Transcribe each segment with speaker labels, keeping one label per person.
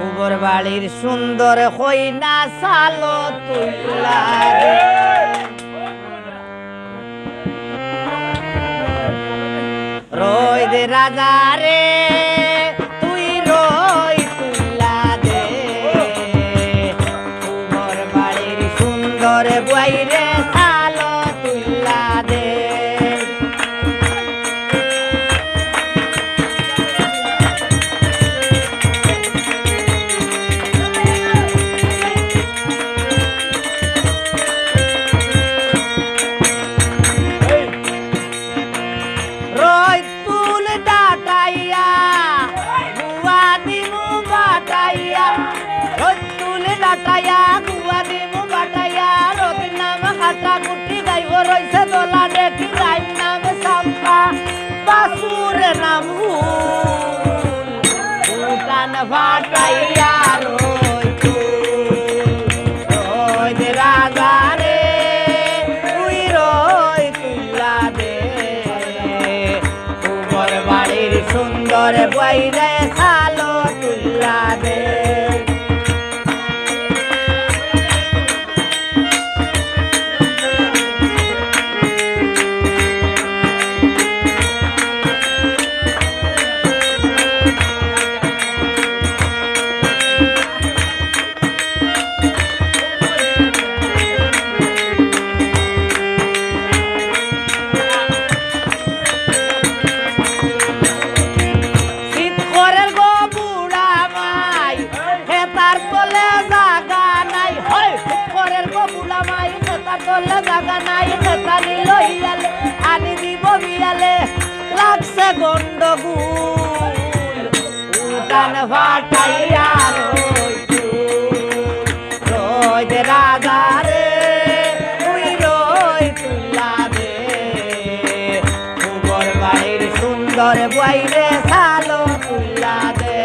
Speaker 1: Uber বাড়ির সুন্দর হইনা সালো তুইলা রই দে রাজা রে তুই রই তুইলা দে উবর বাড়ির সুন্দর বাইরে সালো তুইলা দে বাটাইয়া গুয়া দিমু বাটাইয়া রবির নাম খাটা কুটি গাইব রইছে দোলা দেখি রাইম নাম সাম্পা বাসুর নাম উটান বাটাইয়া রই রই দে রাজা রে তুই রই তুইলা দে উবর বাড়ির সুন্দর বাইরে সালো তুইলা দে জাগা নাই নেতালি লইয়ালে আনি দিব বিয়ালে লাগছে গন্ডগুল উঠান ফাটাইয়া রই দে রাজা রে তুই রই তুইলা দে উবর বাড়ির সুন্দর বাইরে সালো তুইলা দে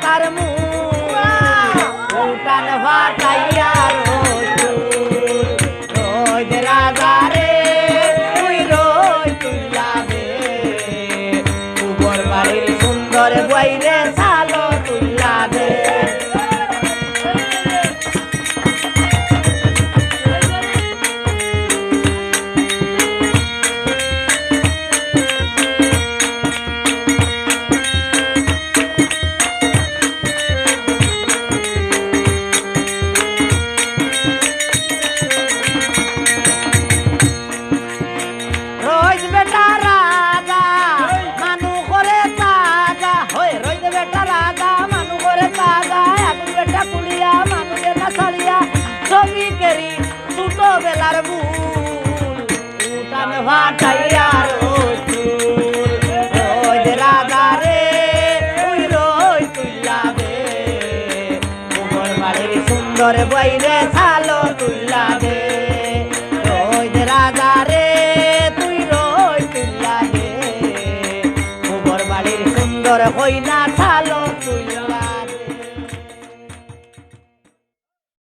Speaker 1: তার মুটান ফাটাইয়া রই দে রাজা রে তুই রই তুইলা দে উবর বাড়ির সুন্দর বাইরে সালো তুইলা দে বেলার বুল উঠান ফাটাইয়া রই দে রাজা রে তুই রই তুইলা দে উবর বাড়ির সুন্দর বাইরে সালো তুইলা দে রই দে রাজা রে তুই রই তুইলা দে উবর বাড়ির সুন্দর হইনা সালো তুইলা